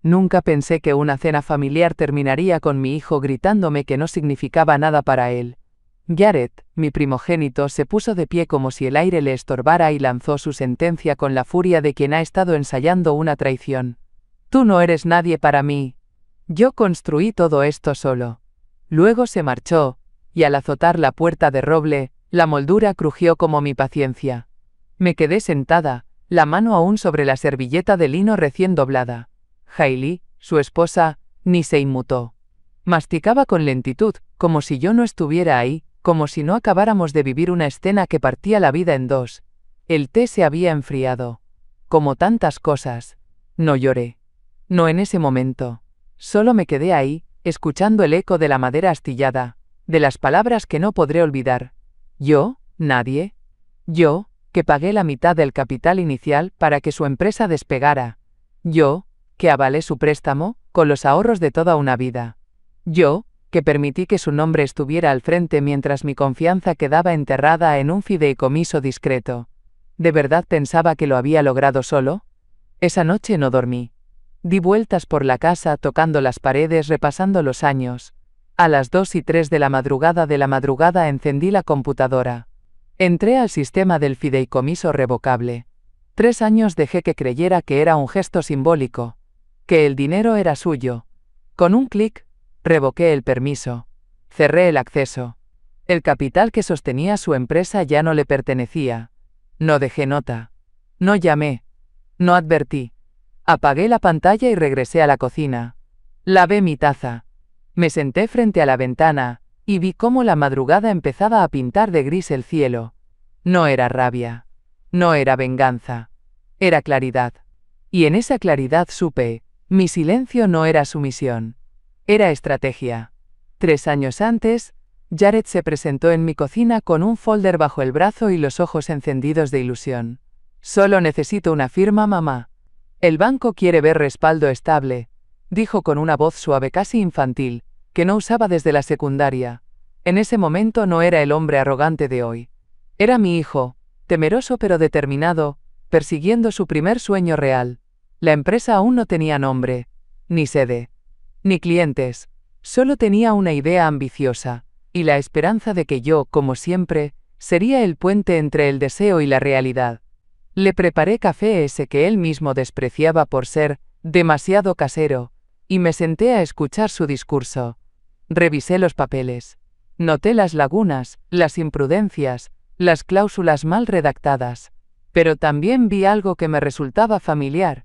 Nunca pensé que una cena familiar terminaría con mi hijo gritándome que no significaba nada para él. Jared, mi primogénito, se puso de pie como si el aire le estorbara y lanzó su sentencia con la furia de quien ha estado ensayando una traición. Tú no eres nadie para mí. Yo construí todo esto solo. Luego se marchó, y al azotar la puerta de roble, la moldura crujió como mi paciencia. Me quedé sentada, la mano aún sobre la servilleta de lino recién doblada. Hailey, su esposa, ni se inmutó. Masticaba con lentitud, como si yo no estuviera ahí, como si no acabáramos de vivir una escena que partía la vida en dos. El té se había enfriado. Como tantas cosas. No lloré. No en ese momento. Solo me quedé ahí, escuchando el eco de la madera astillada, de las palabras que no podré olvidar. Yo, nadie. Yo, que pagué la mitad del capital inicial para que su empresa despegara. Yo, que avalé su préstamo, con los ahorros de toda una vida. Yo, que permití que su nombre estuviera al frente mientras mi confianza quedaba enterrada en un fideicomiso discreto. ¿De verdad pensaba que lo había logrado solo? Esa noche no dormí. Di vueltas por la casa tocando las paredes repasando los años. A las 2 y 3 de la madrugada encendí la computadora. Entré al sistema del fideicomiso revocable. 3 años dejé que creyera que era un gesto simbólico, que el dinero era suyo. Con un clic, revoqué el permiso. Cerré el acceso. El capital que sostenía su empresa ya no le pertenecía. No dejé nota. No llamé. No advertí. Apagué la pantalla y regresé a la cocina. Lavé mi taza. Me senté frente a la ventana, y vi cómo la madrugada empezaba a pintar de gris el cielo. No era rabia. No era venganza. Era claridad. Y en esa claridad supe, mi silencio no era sumisión. Era estrategia. 3 años antes, Jared se presentó en mi cocina con un folder bajo el brazo y los ojos encendidos de ilusión. Solo necesito una firma, mamá. El banco quiere ver respaldo estable, dijo con una voz suave casi infantil, que no usaba desde la secundaria. En ese momento no era el hombre arrogante de hoy. Era mi hijo, temeroso pero determinado, persiguiendo su primer sueño real. La empresa aún no tenía nombre, ni sede, ni clientes. Solo tenía una idea ambiciosa, y la esperanza de que yo, como siempre, sería el puente entre el deseo y la realidad. Le preparé café ese que él mismo despreciaba por ser demasiado casero, y me senté a escuchar su discurso. Revisé los papeles. Noté las lagunas, las imprudencias, las cláusulas mal redactadas. Pero también vi algo que me resultaba familiar.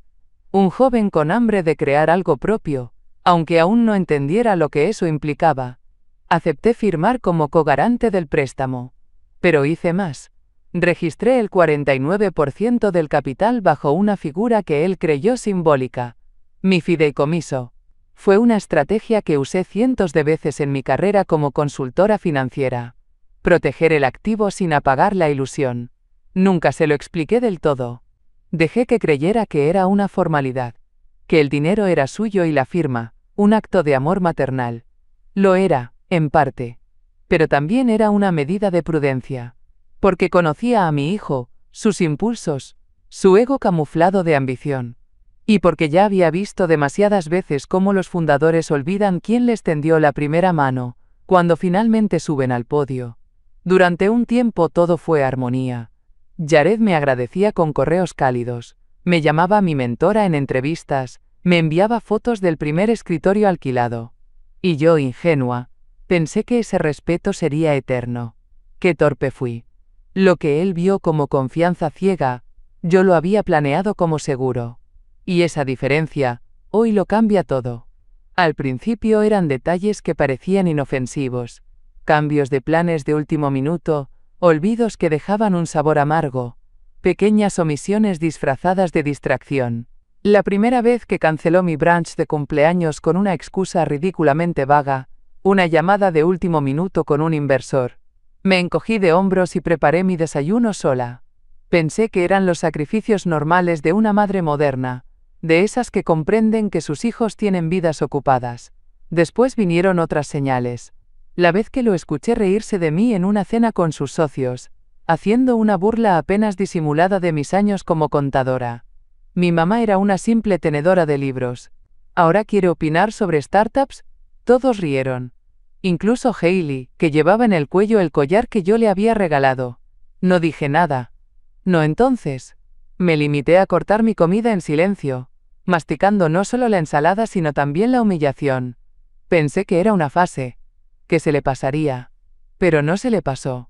Un joven con hambre de crear algo propio, aunque aún no entendiera lo que eso implicaba. Acepté firmar como cogarante del préstamo. Pero hice más. Registré el 49% del capital bajo una figura que él creyó simbólica. Mi fideicomiso. Fue una estrategia que usé cientos de veces en mi carrera como consultora financiera. Proteger el activo sin apagar la ilusión. Nunca se lo expliqué del todo. Dejé que creyera que era una formalidad. Que el dinero era suyo y la firma, un acto de amor maternal. Lo era, en parte. Pero también era una medida de prudencia. Porque conocía a mi hijo, sus impulsos, su ego camuflado de ambición. Y porque ya había visto demasiadas veces cómo los fundadores olvidan quién les tendió la primera mano, cuando finalmente suben al podio. Durante un tiempo todo fue armonía. Jared me agradecía con correos cálidos, me llamaba mi mentora en entrevistas, me enviaba fotos del primer escritorio alquilado. Y yo, ingenua, pensé que ese respeto sería eterno. Qué torpe fui. Lo que él vio como confianza ciega, yo lo había planeado como seguro. Y esa diferencia, hoy lo cambia todo. Al principio eran detalles que parecían inofensivos, cambios de planes de último minuto, olvidos que dejaban un sabor amargo, pequeñas omisiones disfrazadas de distracción. La primera vez que canceló mi brunch de cumpleaños con una excusa ridículamente vaga, una llamada de último minuto con un inversor. Me encogí de hombros y preparé mi desayuno sola. Pensé que eran los sacrificios normales de una madre moderna, de esas que comprenden que sus hijos tienen vidas ocupadas. Después vinieron otras señales. La vez que lo escuché reírse de mí en una cena con sus socios, haciendo una burla apenas disimulada de mis años como contadora. Mi mamá era una simple tenedora de libros. ¿Ahora quiere opinar sobre startups? Todos rieron. Incluso Hailey, que llevaba en el cuello el collar que yo le había regalado. No dije nada. No entonces. Me limité a cortar mi comida en silencio, masticando no solo la ensalada sino también la humillación. Pensé que era una fase, que se le pasaría. Pero no se le pasó.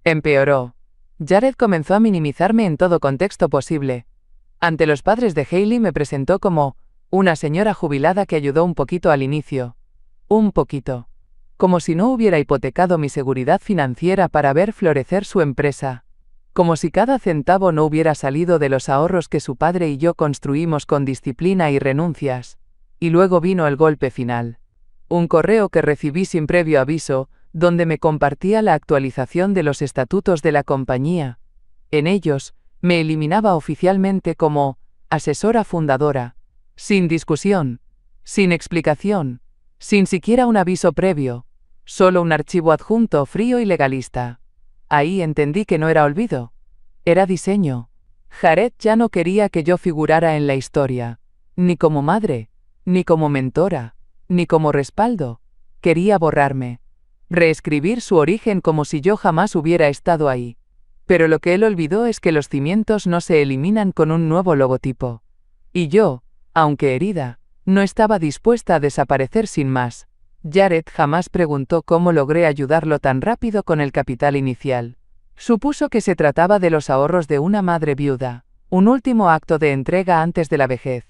Empeoró. Jared comenzó a minimizarme en todo contexto posible. Ante los padres de Hailey me presentó como una señora jubilada que ayudó un poquito al inicio. Un poquito. Como si no hubiera hipotecado mi seguridad financiera para ver florecer su empresa. Como si cada centavo no hubiera salido de los ahorros que su padre y yo construimos con disciplina y renuncias. Y luego vino el golpe final. Un correo que recibí sin previo aviso, donde me compartía la actualización de los estatutos de la compañía. En ellos, me eliminaba oficialmente como asesora fundadora. Sin discusión. Sin explicación. Sin siquiera un aviso previo. Solo un archivo adjunto frío y legalista. Ahí entendí que no era olvido. Era diseño. Jared ya no quería que yo figurara en la historia. Ni como madre. Ni como mentora. Ni como respaldo. Quería borrarme. Reescribir su origen como si yo jamás hubiera estado ahí. Pero lo que él olvidó es que los cimientos no se eliminan con un nuevo logotipo. Y yo, aunque herida, no estaba dispuesta a desaparecer sin más. Jared jamás preguntó cómo logré ayudarlo tan rápido con el capital inicial. Supuso que se trataba de los ahorros de una madre viuda, un último acto de entrega antes de la vejez.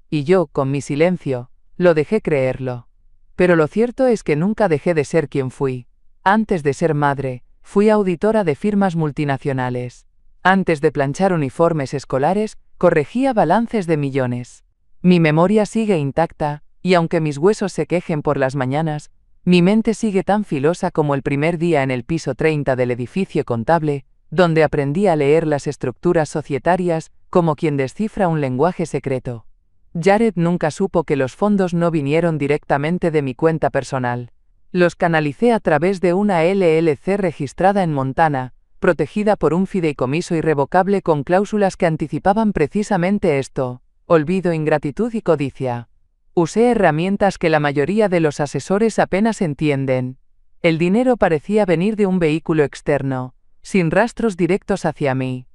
Y yo, con mi silencio, lo dejé creerlo. Pero lo cierto es que nunca dejé de ser quien fui. Antes de ser madre, fui auditora de firmas multinacionales. Antes de planchar uniformes escolares, corregía balances de millones. Mi memoria sigue intacta, y aunque mis huesos se quejen por las mañanas, mi mente sigue tan filosa como el primer día en el piso 30 del edificio contable, donde aprendí a leer las estructuras societarias como quien descifra un lenguaje secreto. Jared nunca supo que los fondos no vinieron directamente de mi cuenta personal. Los canalicé a través de una LLC registrada en Montana, protegida por un fideicomiso irrevocable con cláusulas que anticipaban precisamente esto: olvido, ingratitud y codicia. Usé herramientas que la mayoría de los asesores apenas entienden. El dinero parecía venir de un vehículo externo, sin rastros directos hacia mí.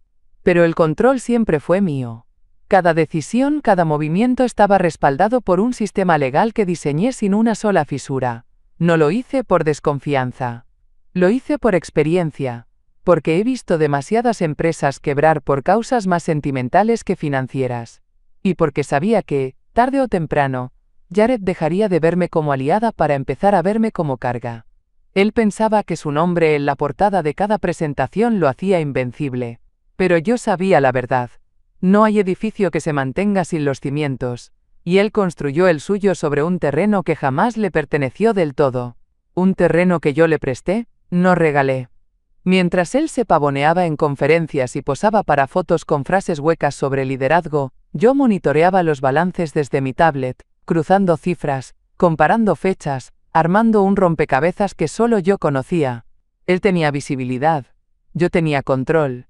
Pero el control siempre fue mío. Cada decisión, cada movimiento estaba respaldado por un sistema legal que diseñé sin una sola fisura. No lo hice por desconfianza. Lo hice por experiencia. Porque he visto demasiadas empresas quebrar por causas más sentimentales que financieras. Y porque sabía que, tarde o temprano, Jared dejaría de verme como aliada para empezar a verme como carga. Él pensaba que su nombre en la portada de cada presentación lo hacía invencible. Pero yo sabía la verdad. No hay edificio que se mantenga sin los cimientos, y él construyó el suyo sobre un terreno que jamás le perteneció del todo. Un terreno que yo le presté, no regalé. Mientras él se pavoneaba en conferencias y posaba para fotos con frases huecas sobre liderazgo, yo monitoreaba los balances desde mi tablet, cruzando cifras, comparando fechas, armando un rompecabezas que solo yo conocía. Él tenía visibilidad. Yo tenía control.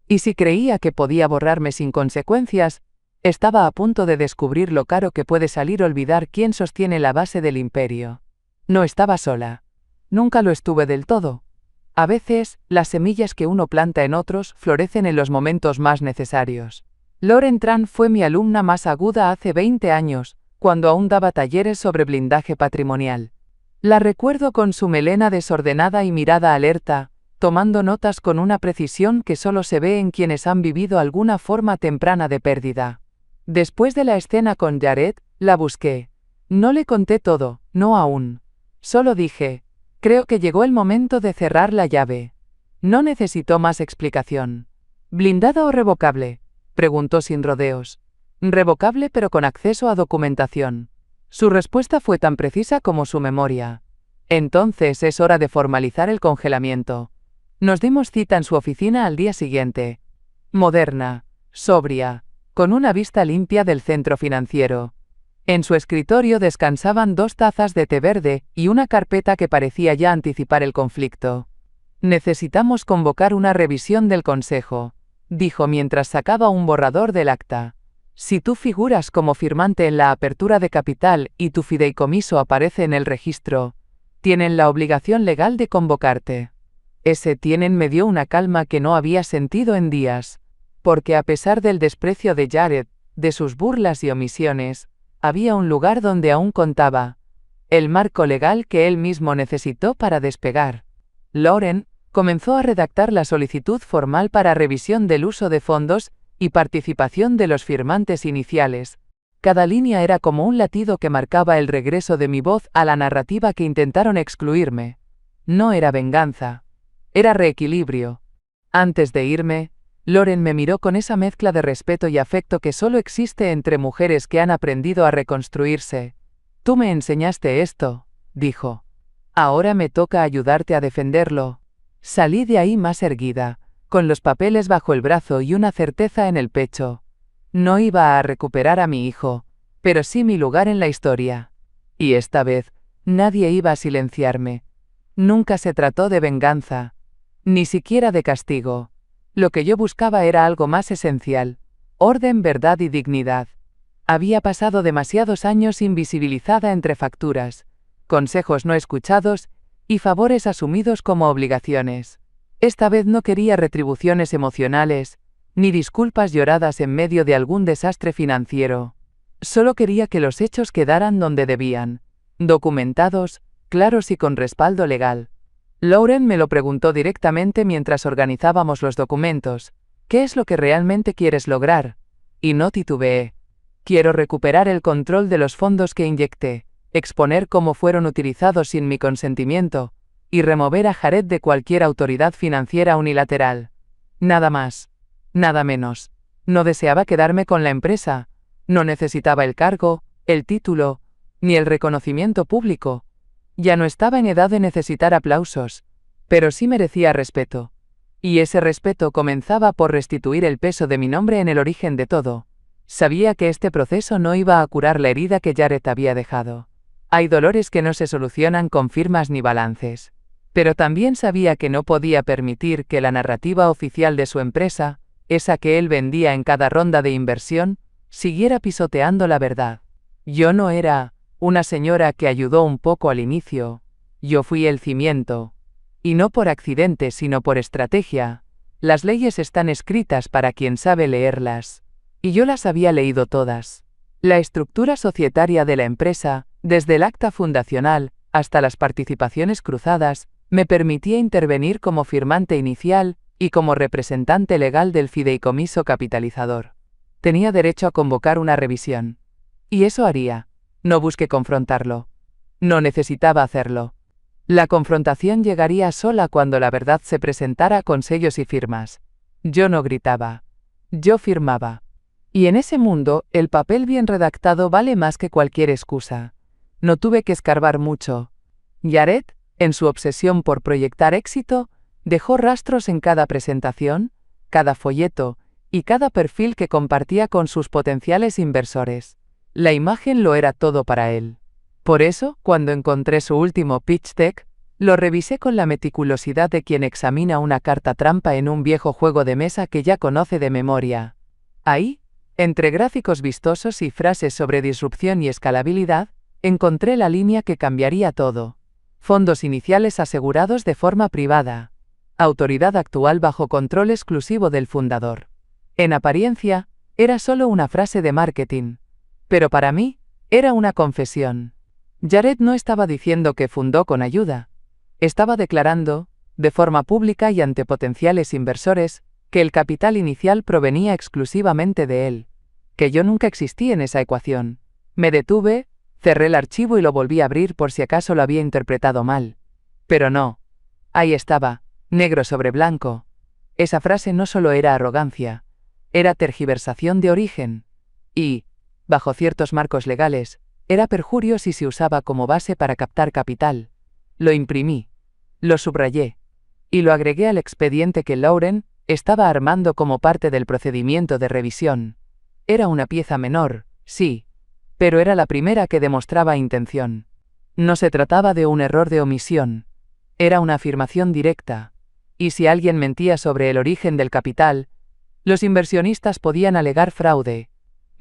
Y si creía que podía borrarme sin consecuencias, estaba a punto de descubrir lo caro que puede salir olvidar quién sostiene la base del imperio. No estaba sola. Nunca lo estuve del todo. A veces, las semillas que uno planta en otros florecen en los momentos más necesarios. Lauren Tran fue mi alumna más aguda hace 20 años, cuando aún daba talleres sobre blindaje patrimonial. La recuerdo con su melena desordenada y mirada alerta, tomando notas con una precisión que solo se ve en quienes han vivido alguna forma temprana de pérdida. Después de la escena con Jared, la busqué. No le conté todo, no aún. Solo dije, creo que llegó el momento de cerrar la llave. No necesitó más explicación. ¿Blindada o revocable?, preguntó sin rodeos. Revocable pero con acceso a documentación. Su respuesta fue tan precisa como su memoria. Entonces es hora de formalizar el congelamiento. Nos dimos cita en su oficina al día siguiente. Moderna, sobria, con una vista limpia del centro financiero. En su escritorio descansaban 2 tazas de té verde y una carpeta que parecía ya anticipar el conflicto. Necesitamos convocar una revisión del consejo, dijo mientras sacaba un borrador del acta. Si tú figuras como firmante en la apertura de capital y tu fideicomiso aparece en el registro, tienen la obligación legal de convocarte. Ese tienen me dio una calma que no había sentido en días, porque a pesar del desprecio de Jared, de sus burlas y omisiones, había un lugar donde aún contaba, el marco legal que él mismo necesitó para despegar. Lauren comenzó a redactar la solicitud formal para revisión del uso de fondos y participación de los firmantes iniciales. Cada línea era como un latido que marcaba el regreso de mi voz a la narrativa que intentaron excluirme. No era venganza. Era reequilibrio. Antes de irme, Lauren me miró con esa mezcla de respeto y afecto que solo existe entre mujeres que han aprendido a reconstruirse. Tú me enseñaste esto, dijo. Ahora me toca ayudarte a defenderlo. Salí de ahí más erguida, con los papeles bajo el brazo y una certeza en el pecho. No iba a recuperar a mi hijo, pero sí mi lugar en la historia. Y esta vez, nadie iba a silenciarme. Nunca se trató de venganza, ni siquiera de castigo. Lo que yo buscaba era algo más esencial: orden, verdad y dignidad. Había pasado demasiados años invisibilizada entre facturas, consejos no escuchados y favores asumidos como obligaciones. Esta vez no quería retribuciones emocionales, ni disculpas lloradas en medio de algún desastre financiero. Solo quería que los hechos quedaran donde debían, documentados, claros y con respaldo legal. Lauren me lo preguntó directamente mientras organizábamos los documentos. ¿Qué es lo que realmente quieres lograr? Y no titubeé. Quiero recuperar el control de los fondos que inyecté, exponer cómo fueron utilizados sin mi consentimiento, y remover a Jared de cualquier autoridad financiera unilateral. Nada más. Nada menos. No deseaba quedarme con la empresa. No necesitaba el cargo, el título, ni el reconocimiento público. Ya no estaba en edad de necesitar aplausos, pero sí merecía respeto. Y ese respeto comenzaba por restituir el peso de mi nombre en el origen de todo. Sabía que este proceso no iba a curar la herida que Jared había dejado. Hay dolores que no se solucionan con firmas ni balances. Pero también sabía que no podía permitir que la narrativa oficial de su empresa, esa que él vendía en cada ronda de inversión, siguiera pisoteando la verdad. Yo no era una señora que ayudó un poco al inicio. Yo fui el cimiento. Y no por accidente, sino por estrategia. Las leyes están escritas para quien sabe leerlas. Y yo las había leído todas. La estructura societaria de la empresa, desde el acta fundacional hasta las participaciones cruzadas, me permitía intervenir como firmante inicial y como representante legal del fideicomiso capitalizador. Tenía derecho a convocar una revisión. Y eso haría. No busqué confrontarlo. No necesitaba hacerlo. La confrontación llegaría sola cuando la verdad se presentara con sellos y firmas. Yo no gritaba. Yo firmaba. Y en ese mundo, el papel bien redactado vale más que cualquier excusa. No tuve que escarbar mucho. Jared, en su obsesión por proyectar éxito, dejó rastros en cada presentación, cada folleto y cada perfil que compartía con sus potenciales inversores. La imagen lo era todo para él. Por eso, cuando encontré su último pitch deck, lo revisé con la meticulosidad de quien examina una carta trampa en un viejo juego de mesa que ya conoce de memoria. Ahí, entre gráficos vistosos y frases sobre disrupción y escalabilidad, encontré la línea que cambiaría todo. Fondos iniciales asegurados de forma privada. Autoridad actual bajo control exclusivo del fundador. En apariencia, era solo una frase de marketing. Pero para mí, era una confesión. Jared no estaba diciendo que fundó con ayuda. Estaba declarando, de forma pública y ante potenciales inversores, que el capital inicial provenía exclusivamente de él. Que yo nunca existí en esa ecuación. Me detuve, cerré el archivo y lo volví a abrir por si acaso lo había interpretado mal. Pero no. Ahí estaba, negro sobre blanco. Esa frase no solo era arrogancia, era tergiversación de origen. Y, bajo ciertos marcos legales, era perjurio si se usaba como base para captar capital. Lo imprimí, lo subrayé, y lo agregué al expediente que Lauren estaba armando como parte del procedimiento de revisión. Era una pieza menor, sí, pero era la primera que demostraba intención. No se trataba de un error de omisión. Era una afirmación directa. Y si alguien mentía sobre el origen del capital, los inversionistas podían alegar fraude.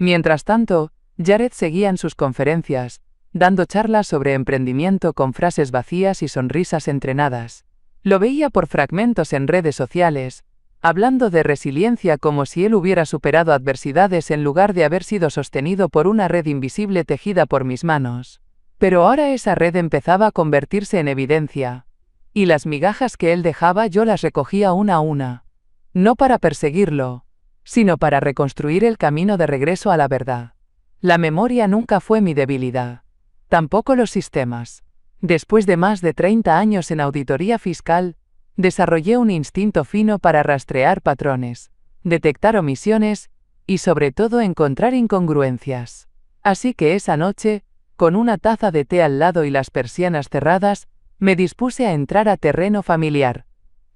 Mientras tanto, Jared seguía en sus conferencias, dando charlas sobre emprendimiento con frases vacías y sonrisas entrenadas. Lo veía por fragmentos en redes sociales, hablando de resiliencia como si él hubiera superado adversidades en lugar de haber sido sostenido por una red invisible tejida por mis manos. Pero ahora esa red empezaba a convertirse en evidencia, y las migajas que él dejaba yo las recogía una a una. No para perseguirlo, sino para reconstruir el camino de regreso a la verdad. La memoria nunca fue mi debilidad. Tampoco los sistemas. Después de más de 30 años en auditoría fiscal, desarrollé un instinto fino para rastrear patrones, detectar omisiones y sobre todo encontrar incongruencias. Así que esa noche, con una taza de té al lado y las persianas cerradas, me dispuse a entrar a terreno familiar.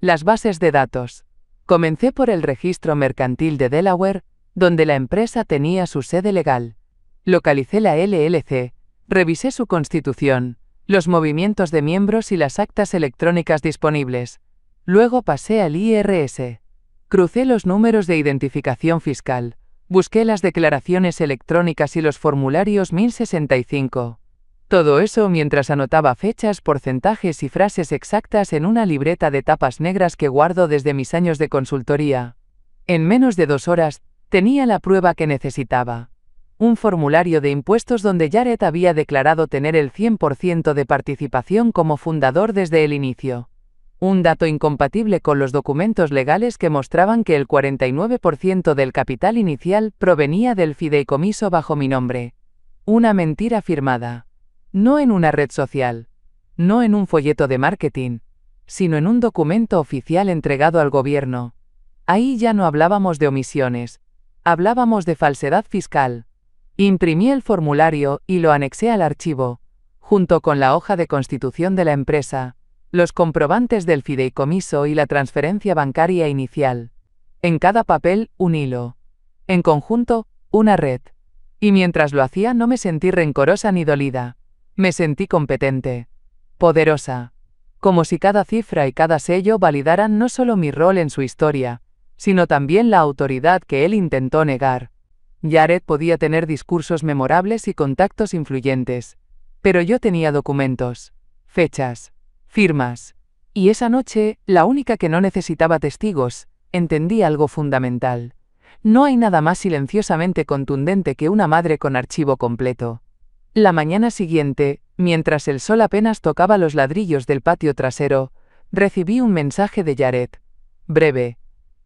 Las bases de datos. Comencé por el registro mercantil de Delaware, donde la empresa tenía su sede legal. Localicé la LLC, revisé su constitución, los movimientos de miembros y las actas electrónicas disponibles. Luego pasé al IRS. Crucé los números de identificación fiscal, busqué las declaraciones electrónicas y los formularios 1065. Todo eso mientras anotaba fechas, porcentajes y frases exactas en una libreta de tapas negras que guardo desde mis años de consultoría. En menos de 2 horas, tenía la prueba que necesitaba. Un formulario de impuestos donde Jared había declarado tener el 100% de participación como fundador desde el inicio. Un dato incompatible con los documentos legales que mostraban que el 49% del capital inicial provenía del fideicomiso bajo mi nombre. Una mentira firmada. No en una red social, no en un folleto de marketing, sino en un documento oficial entregado al gobierno. Ahí ya no hablábamos de omisiones, hablábamos de falsedad fiscal. Imprimí el formulario y lo anexé al archivo, junto con la hoja de constitución de la empresa, los comprobantes del fideicomiso y la transferencia bancaria inicial. En cada papel, un hilo. En conjunto, una red. Y mientras lo hacía no me sentí rencorosa ni dolida. Me sentí competente. Poderosa. Como si cada cifra y cada sello validaran no solo mi rol en su historia, sino también la autoridad que él intentó negar. Jared podía tener discursos memorables y contactos influyentes, pero yo tenía documentos, fechas, firmas. Y esa noche, la única que no necesitaba testigos, entendí algo fundamental. No hay nada más silenciosamente contundente que una madre con archivo completo. La mañana siguiente, mientras el sol apenas tocaba los ladrillos del patio trasero, recibí un mensaje de Jared. Breve,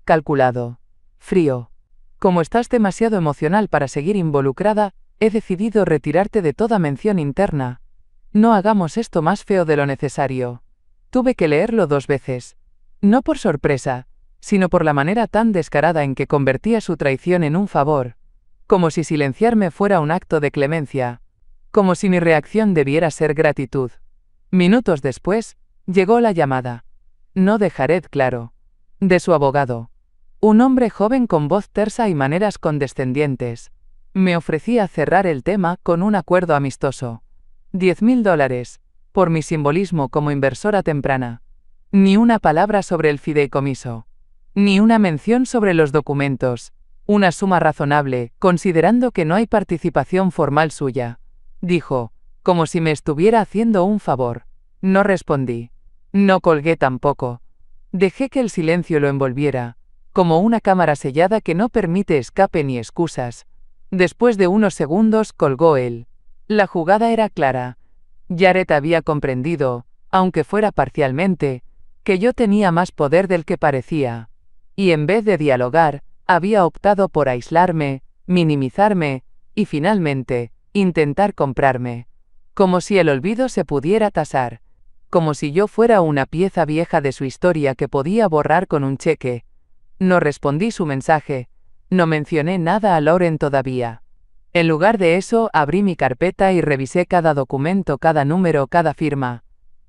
calculado, frío. Como estás demasiado emocional para seguir involucrada, he decidido retirarte de toda mención interna. No hagamos esto más feo de lo necesario. Tuve que leerlo 2 veces. No por sorpresa, sino por la manera tan descarada en que convertía su traición en un favor. Como si silenciarme fuera un acto de clemencia. Como si mi reacción debiera ser gratitud. Minutos después, llegó la llamada. No de Jared, claro. De su abogado. Un hombre joven con voz tersa y maneras condescendientes. Me ofrecía cerrar el tema con un acuerdo amistoso. $10,000, por mi simbolismo como inversora temprana. Ni una palabra sobre el fideicomiso. Ni una mención sobre los documentos. Una suma razonable, considerando que no hay participación formal suya. Dijo, como si me estuviera haciendo un favor. No respondí. No colgué tampoco. Dejé que el silencio lo envolviera, como una cámara sellada que no permite escape ni excusas. Después de unos segundos colgó él. La jugada era clara. Jared había comprendido, aunque fuera parcialmente, que yo tenía más poder del que parecía. Y en vez de dialogar, había optado por aislarme, minimizarme, y finalmente, intentar comprarme. Como si el olvido se pudiera tasar. Como si yo fuera una pieza vieja de su historia que podía borrar con un cheque. No respondí su mensaje. No mencioné nada a Lauren todavía. En lugar de eso, abrí mi carpeta y revisé cada documento, cada número, cada firma.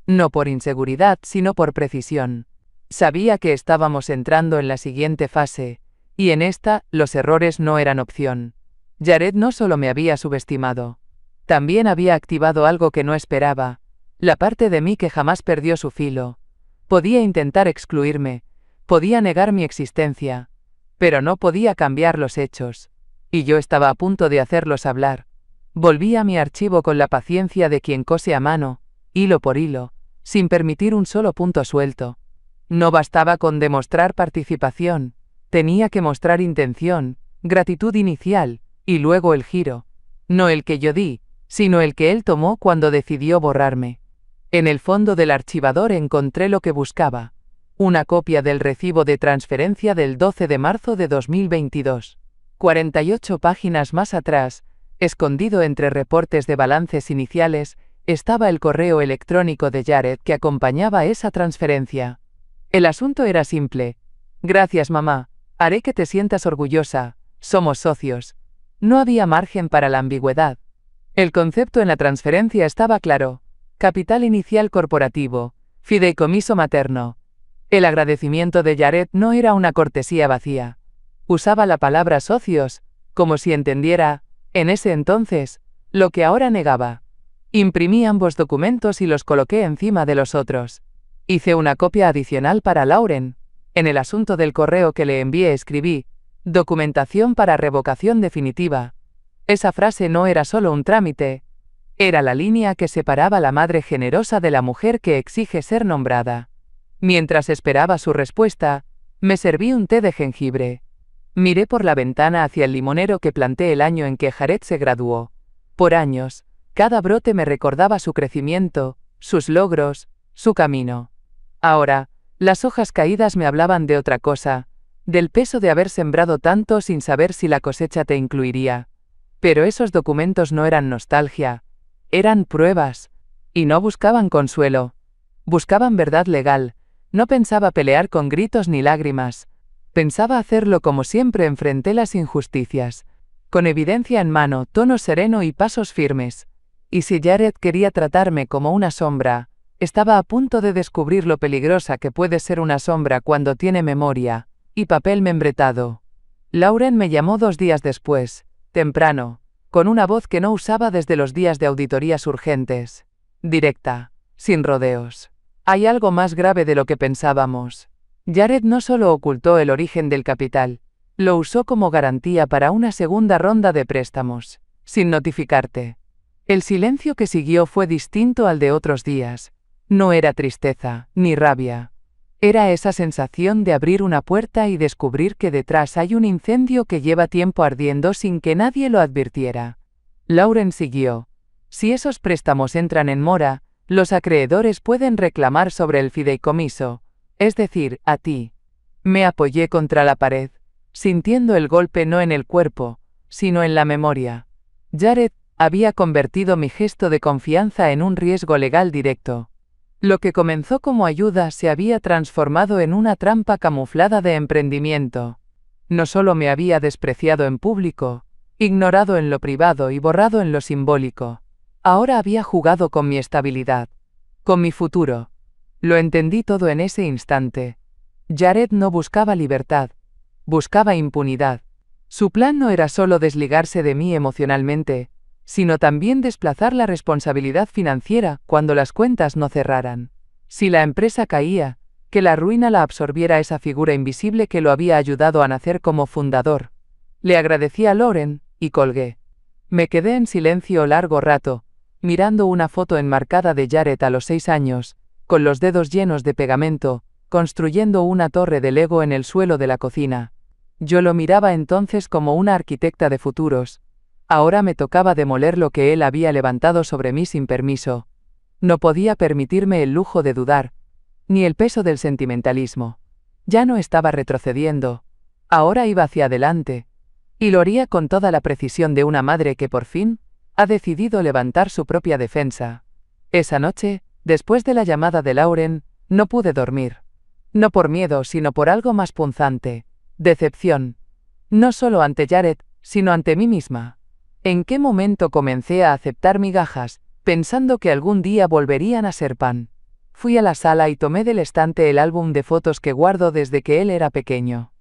No por inseguridad, sino por precisión. Sabía que estábamos entrando en la siguiente fase, y en esta, los errores no eran opción. Jared no solo me había subestimado. También había activado algo que no esperaba. La parte de mí que jamás perdió su filo. Podía intentar excluirme. Podía negar mi existencia, pero no podía cambiar los hechos. y yo estaba a punto de hacerlos hablar. Volví a mi archivo con la paciencia de quien cose a mano, hilo por hilo, sin permitir un solo punto suelto. No bastaba con demostrar participación, tenía que mostrar intención, gratitud inicial, y luego el giro. No el que yo di, sino el que él tomó cuando decidió borrarme. En el fondo del archivador encontré lo que buscaba. Una copia del recibo de transferencia del 12 de marzo de 2022. 48 páginas más atrás, escondido entre reportes de balances iniciales, estaba el correo electrónico de Jared que acompañaba esa transferencia. El asunto era simple. Gracias, mamá. Haré que te sientas orgullosa. Somos socios. No había margen para la ambigüedad. El concepto en la transferencia estaba claro. Capital inicial corporativo. Fideicomiso materno. El agradecimiento de Jared no era una cortesía vacía. Usaba la palabra socios, como si entendiera, en ese entonces, lo que ahora negaba. Imprimí ambos documentos y los coloqué encima de los otros. Hice una copia adicional para Lauren. En el asunto del correo que le envié escribí, documentación para revocación definitiva. Esa frase no era solo un trámite, era la línea que separaba la madre generosa de la mujer que exige ser nombrada. Mientras esperaba su respuesta, me serví un té de jengibre. Miré por la ventana hacia el limonero que planté el año en que Jared se graduó. Por años, cada brote me recordaba su crecimiento, sus logros, su camino. Ahora, las hojas caídas me hablaban de otra cosa, del peso de haber sembrado tanto sin saber si la cosecha te incluiría. Pero esos documentos no eran nostalgia, eran pruebas, y no buscaban consuelo. Buscaban verdad legal, no pensaba pelear con gritos ni lágrimas. Pensaba hacerlo como siempre enfrenté las injusticias, con evidencia en mano, tono sereno y pasos firmes. Y si Jared quería tratarme como una sombra, estaba a punto de descubrir lo peligrosa que puede ser una sombra cuando tiene memoria y papel membretado. Lauren me llamó 2 días después, temprano, con una voz que no usaba desde los días de auditorías urgentes. Directa, sin rodeos. Hay algo más grave de lo que pensábamos. Jared no solo ocultó el origen del capital, lo usó como garantía para una segunda ronda de préstamos, sin notificarte. El silencio que siguió fue distinto al de otros días. No era tristeza, ni rabia. Era esa sensación de abrir una puerta y descubrir que detrás hay un incendio que lleva tiempo ardiendo sin que nadie lo advirtiera. Lauren siguió. Si esos préstamos entran en mora, los acreedores pueden reclamar sobre el fideicomiso, es decir, a ti. Me apoyé contra la pared, sintiendo el golpe no en el cuerpo, sino en la memoria. Jared había convertido mi gesto de confianza en un riesgo legal directo. Lo que comenzó como ayuda se había transformado en una trampa camuflada de emprendimiento. No solo me había despreciado en público, ignorado en lo privado y borrado en lo simbólico. Ahora había jugado con mi estabilidad, con mi futuro. Lo entendí todo en ese instante. Jared no buscaba libertad, buscaba impunidad. Su plan no era solo desligarse de mí emocionalmente, sino también desplazar la responsabilidad financiera cuando las cuentas no cerraran. Si la empresa caía, que la ruina la absorbiera esa figura invisible que lo había ayudado a nacer como fundador. Le agradecí a Lauren, y colgué. Me quedé en silencio largo rato, mirando una foto enmarcada de Jared a los 6 años, con los dedos llenos de pegamento, construyendo una torre de Lego en el suelo de la cocina. Yo lo miraba entonces como una arquitecta de futuros. Ahora me tocaba demoler lo que él había levantado sobre mí sin permiso. No podía permitirme el lujo de dudar, ni el peso del sentimentalismo. Ya no estaba retrocediendo. Ahora iba hacia adelante. Y lo haría con toda la precisión de una madre que por fin ha decidido levantar su propia defensa. Esa noche, después de la llamada de Lauren, no pude dormir. No por miedo, sino por algo más punzante. Decepción. No solo ante Jared, sino ante mí misma. ¿En qué momento comencé a aceptar migajas, pensando que algún día volverían a ser pan? Fui a la sala y tomé del estante el álbum de fotos que guardo desde que él era pequeño.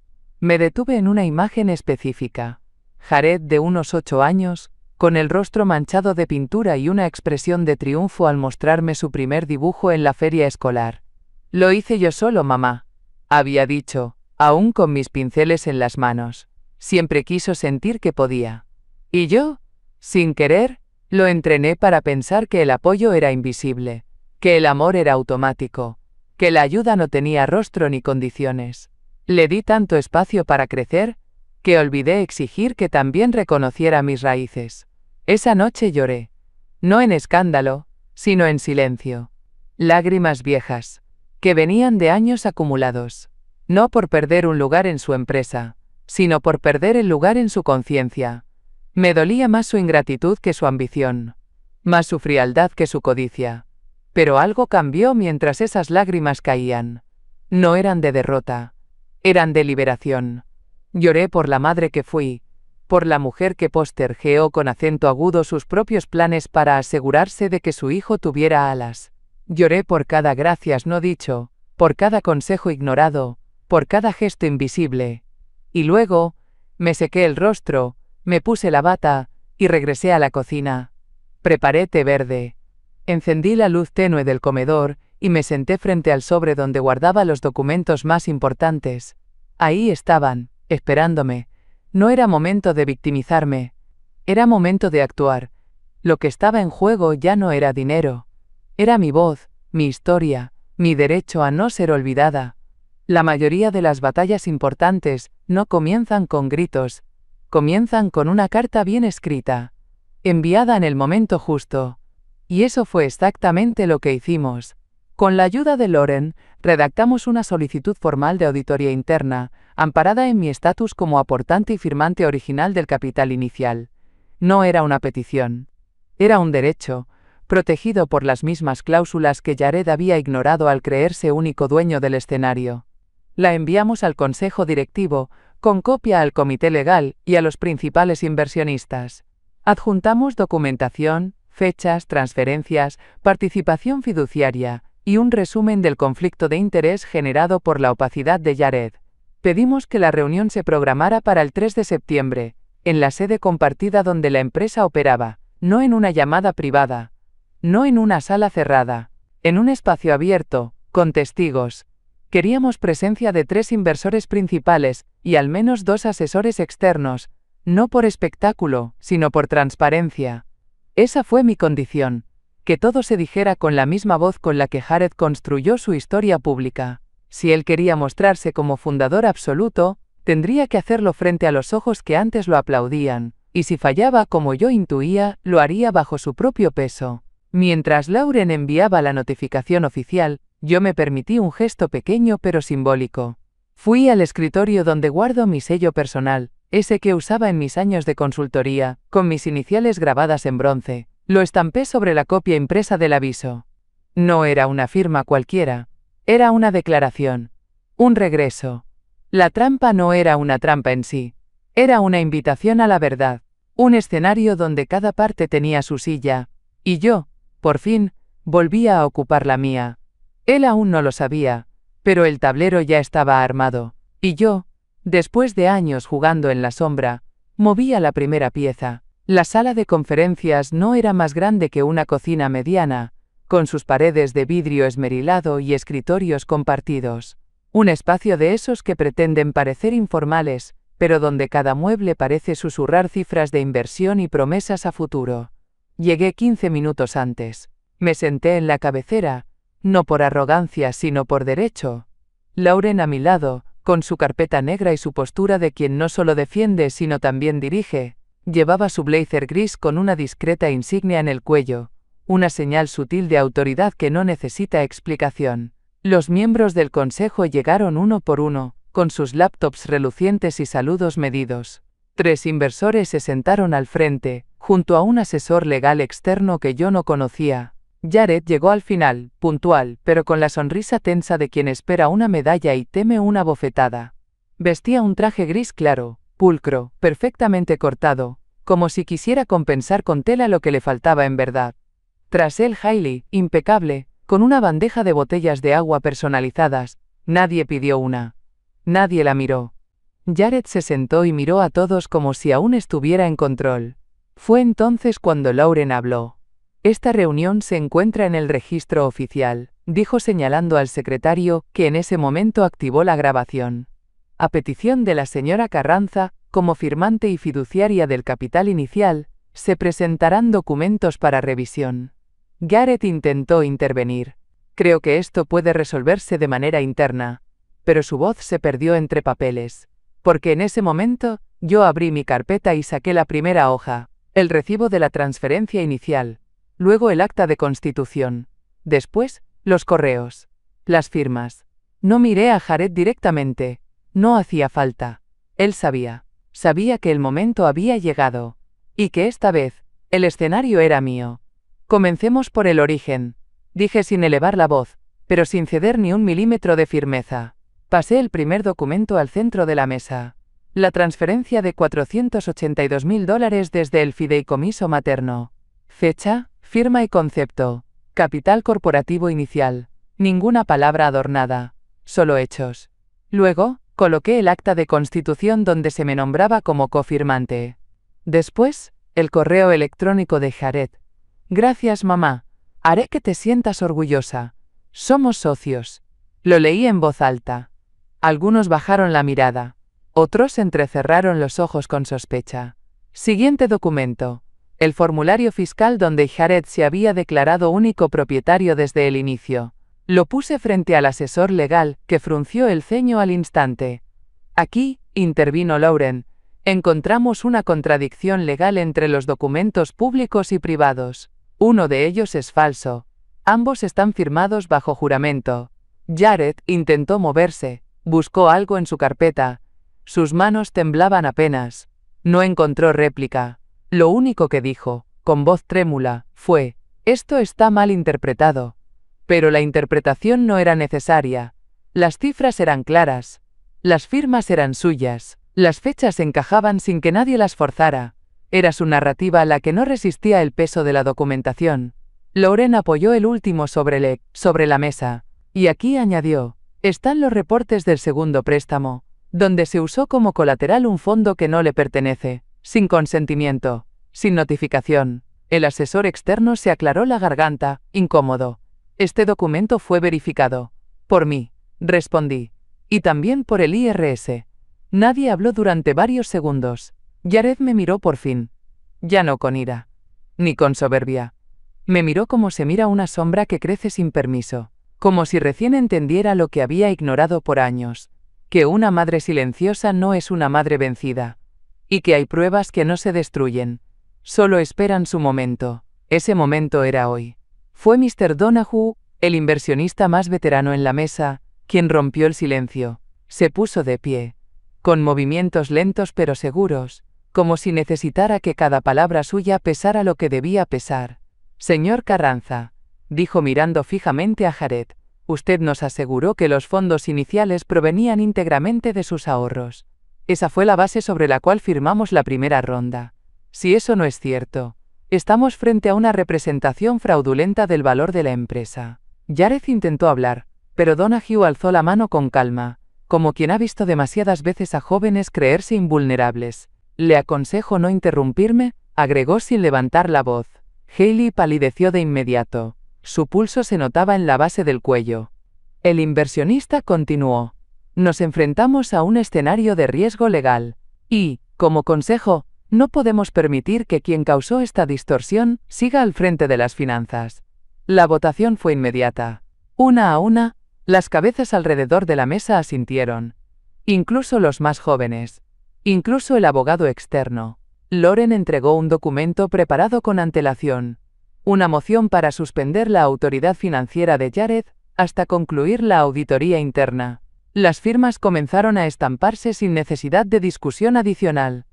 Me detuve en una imagen específica. Jared de unos 8 años, con el rostro manchado de pintura y una expresión de triunfo al mostrarme su primer dibujo en la feria escolar. Lo hice yo solo, mamá, había dicho, aún con mis pinceles en las manos. Siempre quiso sentir que podía. Y yo, sin querer, lo entrené para pensar que el apoyo era invisible, que el amor era automático, que la ayuda no tenía rostro ni condiciones. Le di tanto espacio para crecer, que olvidé exigir que también reconociera mis raíces. Esa noche lloré. No en escándalo, sino en silencio. Lágrimas viejas, que venían de años acumulados. No por perder un lugar en su empresa, sino por perder el lugar en su conciencia. Me dolía más su ingratitud que su ambición, más su frialdad que su codicia. Pero algo cambió mientras esas lágrimas caían. No eran de derrota, eran de liberación. Lloré por la madre que fui, por la mujer que postergó con acento agudo sus propios planes para asegurarse de que su hijo tuviera alas. Lloré por cada gracias no dicho, por cada consejo ignorado, por cada gesto invisible. Y luego, me sequé el rostro, me puse la bata, y regresé a la cocina. Preparé té verde. Encendí la luz tenue del comedor, y me senté frente al sobre donde guardaba los documentos más importantes. Ahí estaban, esperándome. No era momento de victimizarme. Era momento de actuar. Lo que estaba en juego ya no era dinero. Era mi voz, mi historia, mi derecho a no ser olvidada. La mayoría de las batallas importantes no comienzan con gritos, comienzan con una carta bien escrita, enviada en el momento justo. Y eso fue exactamente lo que hicimos. Con la ayuda de Lauren, redactamos una solicitud formal de auditoría interna, amparada en mi estatus como aportante y firmante original del capital inicial. No era una petición. Era un derecho, protegido por las mismas cláusulas que Jared había ignorado al creerse único dueño del escenario. La enviamos al Consejo Directivo, con copia al Comité Legal y a los principales inversionistas. Adjuntamos documentación, fechas, transferencias, participación fiduciaria, y un resumen del conflicto de interés generado por la opacidad de Jared. Pedimos que la reunión se programara para el 3 de septiembre, en la sede compartida donde la empresa operaba, no en una llamada privada, no en una sala cerrada, en un espacio abierto, con testigos. Queríamos presencia de 3 inversores principales y al menos 2 asesores externos, no por espectáculo, sino por transparencia. Esa fue mi condición, que todo se dijera con la misma voz con la que Jared construyó su historia pública. Si él quería mostrarse como fundador absoluto, tendría que hacerlo frente a los ojos que antes lo aplaudían, y si fallaba como yo intuía, lo haría bajo su propio peso. Mientras Lauren enviaba la notificación oficial, yo me permití un gesto pequeño pero simbólico. Fui al escritorio donde guardo mi sello personal, ese que usaba en mis años de consultoría, con mis iniciales grabadas en bronce. Lo estampé sobre la copia impresa del aviso. No era una firma cualquiera. Era una declaración. Un regreso. La trampa no era una trampa en sí. Era una invitación a la verdad. Un escenario donde cada parte tenía su silla. Y yo, por fin, volvía a ocupar la mía. Él aún no lo sabía, pero el tablero ya estaba armado, y yo, después de años jugando en la sombra, movía la primera pieza. La sala de conferencias no era más grande que una cocina mediana, con sus paredes de vidrio esmerilado y escritorios compartidos. Un espacio de esos que pretenden parecer informales, pero donde cada mueble parece susurrar cifras de inversión y promesas a futuro. Llegué 15 minutos antes. Me senté en la cabecera, no por arrogancia sino por derecho. Lauren a mi lado, con su carpeta negra y su postura de quien no solo defiende sino también dirige, llevaba su blazer gris con una discreta insignia en el cuello, una señal sutil de autoridad que no necesita explicación. Los miembros del consejo llegaron uno por uno, con sus laptops relucientes y saludos medidos. 3 inversores se sentaron al frente, junto a un asesor legal externo que yo no conocía. Jared llegó al final, puntual, pero con la sonrisa tensa de quien espera una medalla y teme una bofetada. Vestía un traje gris claro, pulcro, perfectamente cortado, como si quisiera compensar con tela lo que le faltaba en verdad. Tras él Hailey, impecable, con una bandeja de botellas de agua personalizadas. Nadie pidió una. Nadie la miró. Jared se sentó y miró a todos como si aún estuviera en control. Fue entonces cuando Lauren habló. Esta reunión se encuentra en el registro oficial, dijo señalando al secretario, que en ese momento activó la grabación. A petición de la señora Carranza, como firmante y fiduciaria del capital inicial, se presentarán documentos para revisión. Gareth intentó intervenir. Creo que esto puede resolverse de manera interna. Pero su voz se perdió entre papeles. Porque en ese momento, yo abrí mi carpeta y saqué la primera hoja, el recibo de la transferencia inicial, luego el acta de constitución, después, los correos, las firmas. No miré a Jared directamente. No hacía falta. Él sabía que el momento había llegado. Y que esta vez, el escenario era mío. Comencemos por el origen, dije sin elevar la voz, pero sin ceder ni un milímetro de firmeza. Pasé el primer documento al centro de la mesa. La transferencia de $482.000 desde el fideicomiso materno. Fecha, firma y concepto. Capital corporativo inicial. Ninguna palabra adornada. Solo hechos. Luego, coloqué el acta de constitución donde se me nombraba como cofirmante. Después, el correo electrónico de Jared. Gracias, mamá. Haré que te sientas orgullosa. Somos socios. Lo leí en voz alta. Algunos bajaron la mirada. Otros entrecerraron los ojos con sospecha. Siguiente documento. El formulario fiscal donde Jared se había declarado único propietario desde el inicio. Lo puse frente al asesor legal, que frunció el ceño al instante. Aquí, intervino Lauren, encontramos una contradicción legal entre los documentos públicos y privados. Uno de ellos es falso. Ambos están firmados bajo juramento. Jared intentó moverse, buscó algo en su carpeta. Sus manos temblaban apenas. No encontró réplica. Lo único que dijo, con voz trémula, fue: «Esto está mal interpretado». Pero la interpretación no era necesaria. Las cifras eran claras. Las firmas eran suyas. Las fechas encajaban sin que nadie las forzara. Era su narrativa la que no resistía el peso de la documentación. Lauren apoyó el último sobre la mesa. Y aquí añadió: «Están los reportes del segundo préstamo, donde se usó como colateral un fondo que no le pertenece, sin consentimiento, sin notificación». El asesor externo se aclaró la garganta, incómodo. «Este documento fue verificado. Por mí», respondí. «Y también por el IRS». Nadie habló durante varios segundos. Jared me miró por fin. Ya no con ira. Ni con soberbia. Me miró como se mira una sombra que crece sin permiso. Como si recién entendiera lo que había ignorado por años. Que una madre silenciosa no es una madre vencida. Y que hay pruebas que no se destruyen. Solo esperan su momento. Ese momento era hoy. Fue Mr. Donahue, el inversionista más veterano en la mesa, quien rompió el silencio. Se puso de pie. Con movimientos lentos pero seguros, como si necesitara que cada palabra suya pesara lo que debía pesar. «Señor Carranza», dijo mirando fijamente a Jared, «usted nos aseguró que los fondos iniciales provenían íntegramente de sus ahorros. Esa fue la base sobre la cual firmamos la primera ronda. Si eso no es cierto, estamos frente a una representación fraudulenta del valor de la empresa». Jared intentó hablar, pero Donahue alzó la mano con calma, como quien ha visto demasiadas veces a jóvenes creerse invulnerables. «Le aconsejo no interrumpirme», agregó sin levantar la voz. Hailey palideció de inmediato. Su pulso se notaba en la base del cuello. El inversionista continuó. «Nos enfrentamos a un escenario de riesgo legal. Y, como consejo, no podemos permitir que quien causó esta distorsión siga al frente de las finanzas». La votación fue inmediata. Una a una, las cabezas alrededor de la mesa asintieron. Incluso los más jóvenes. Incluso el abogado externo. Lauren entregó un documento preparado con antelación. Una moción para suspender la autoridad financiera de Jared hasta concluir la auditoría interna. Las firmas comenzaron a estamparse sin necesidad de discusión adicional.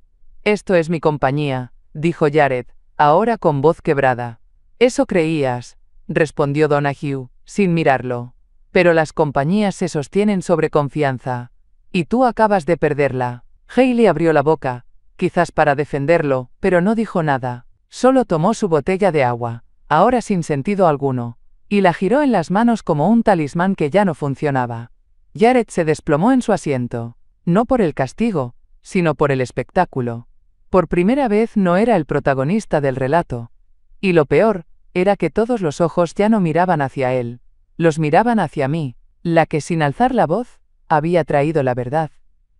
«Esto es mi compañía», dijo Jared, ahora con voz quebrada. «Eso creías», respondió Donahue, sin mirarlo. «Pero las compañías se sostienen sobre confianza. Y tú acabas de perderla». Hailey abrió la boca, quizás para defenderlo, pero no dijo nada. Solo tomó su botella de agua, ahora sin sentido alguno, y la giró en las manos como un talismán que ya no funcionaba. Jared se desplomó en su asiento. No por el castigo, sino por el espectáculo. Por primera vez no era el protagonista del relato. Y lo peor, era que todos los ojos ya no miraban hacia él. Los miraban hacia mí, la que sin alzar la voz, había traído la verdad.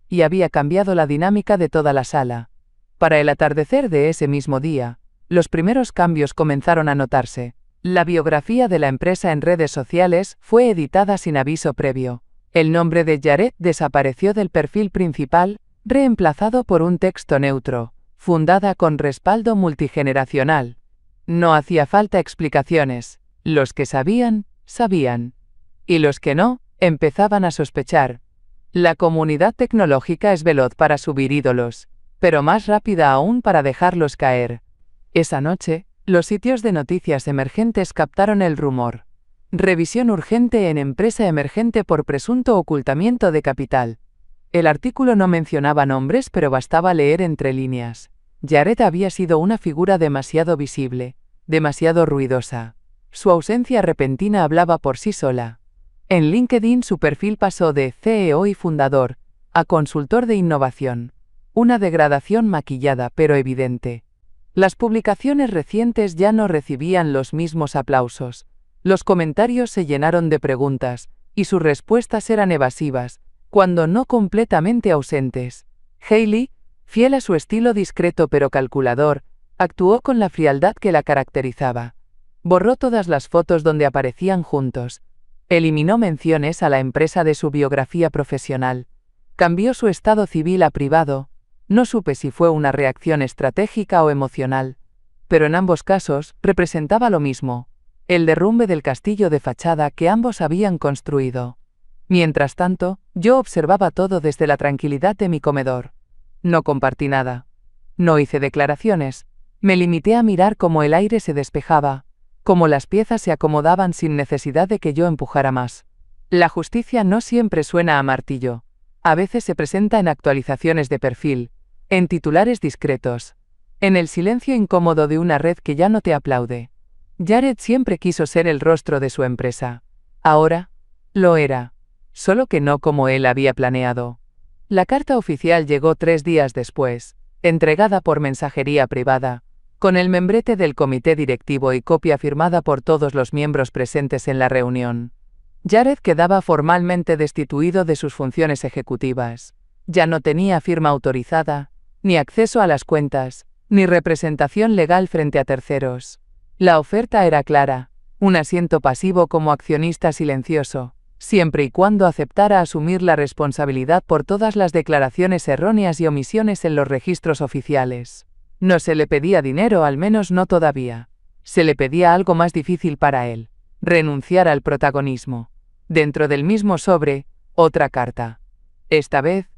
y había cambiado la dinámica de toda la sala. Para el atardecer de ese mismo día, los primeros cambios comenzaron a notarse. La biografía de la empresa en redes sociales fue editada sin aviso previo. El nombre de Jared desapareció del perfil principal, reemplazado por un texto neutro, fundada con respaldo multigeneracional. No hacía falta explicaciones. Los que sabían, sabían. Y los que no, empezaban a sospechar. La comunidad tecnológica es veloz para subir ídolos, pero más rápida aún para dejarlos caer. Esa noche, los sitios de noticias emergentes captaron el rumor. Revisión urgente en empresa emergente por presunto ocultamiento de capital. El artículo no mencionaba nombres, pero bastaba leer entre líneas. Jared había sido una figura demasiado visible, demasiado ruidosa. Su ausencia repentina hablaba por sí sola. En LinkedIn su perfil pasó de CEO y fundador a consultor de innovación. Una degradación maquillada pero evidente. Las publicaciones recientes ya no recibían los mismos aplausos. Los comentarios se llenaron de preguntas, y sus respuestas eran evasivas, cuando no completamente ausentes. Hailey, fiel a su estilo discreto pero calculador, actuó con la frialdad que la caracterizaba. Borró todas las fotos donde aparecían juntos. Eliminó menciones a la empresa de su biografía profesional. Cambió su estado civil a privado. No supe si fue una reacción estratégica o emocional. Pero en ambos casos, representaba lo mismo. El derrumbe del castillo de fachada que ambos habían construido. Mientras tanto, yo observaba todo desde la tranquilidad de mi comedor. No compartí nada. No hice declaraciones. Me limité a mirar cómo el aire se despejaba, cómo las piezas se acomodaban sin necesidad de que yo empujara más. La justicia no siempre suena a martillo. A veces se presenta en actualizaciones de perfil, en titulares discretos, en el silencio incómodo de una red que ya no te aplaude. Jared siempre quiso ser el rostro de su empresa. Ahora, lo era. Solo que no como él había planeado. La carta oficial llegó 3 días después, entregada por mensajería privada, con el membrete del comité directivo y copia firmada por todos los miembros presentes en la reunión. Jared quedaba formalmente destituido de sus funciones ejecutivas. Ya no tenía firma autorizada, ni acceso a las cuentas, ni representación legal frente a terceros. La oferta era clara, un asiento pasivo como accionista silencioso, siempre y cuando aceptara asumir la responsabilidad por todas las declaraciones erróneas y omisiones en los registros oficiales. No se le pedía dinero, al menos no todavía. Se le pedía algo más difícil para él: renunciar al protagonismo. Dentro del mismo sobre, otra carta. Esta vez,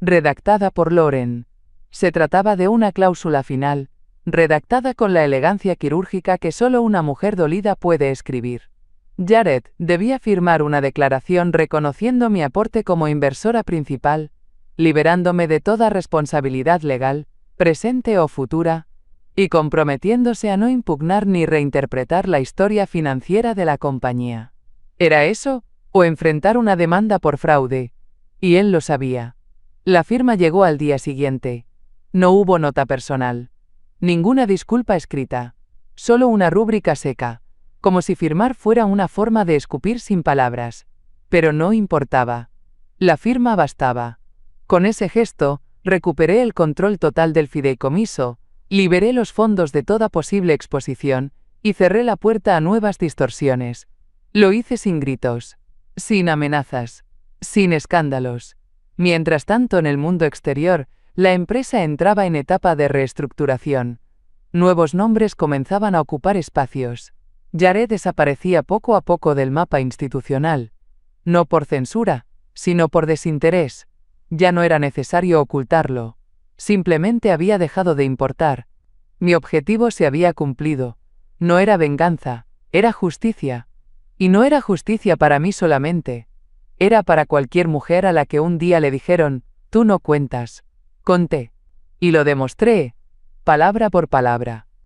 redactada por Lauren. Se trataba de una cláusula final, redactada con la elegancia quirúrgica que solo una mujer dolida puede escribir. Jared debía firmar una declaración reconociendo mi aporte como inversora principal, liberándome de toda responsabilidad legal, presente o futura, y comprometiéndose a no impugnar ni reinterpretar la historia financiera de la compañía. ¿Era eso, o enfrentar una demanda por fraude? Y él lo sabía. La firma llegó al día siguiente. No hubo nota personal. Ninguna disculpa escrita. Solo una rúbrica seca, como si firmar fuera una forma de escupir sin palabras. Pero no importaba. La firma bastaba. Con ese gesto, recuperé el control total del fideicomiso, liberé los fondos de toda posible exposición, y cerré la puerta a nuevas distorsiones. Lo hice sin gritos, sin amenazas, sin escándalos. Mientras tanto, en el mundo exterior, la empresa entraba en etapa de reestructuración. Nuevos nombres comenzaban a ocupar espacios. Jared desaparecía poco a poco del mapa institucional. No por censura, sino por desinterés. Ya no era necesario ocultarlo. Simplemente había dejado de importar. Mi objetivo se había cumplido. No era venganza, era justicia. Y no era justicia para mí solamente. Era para cualquier mujer a la que un día le dijeron: tú no cuentas. Conté. Y lo demostré, palabra por palabra.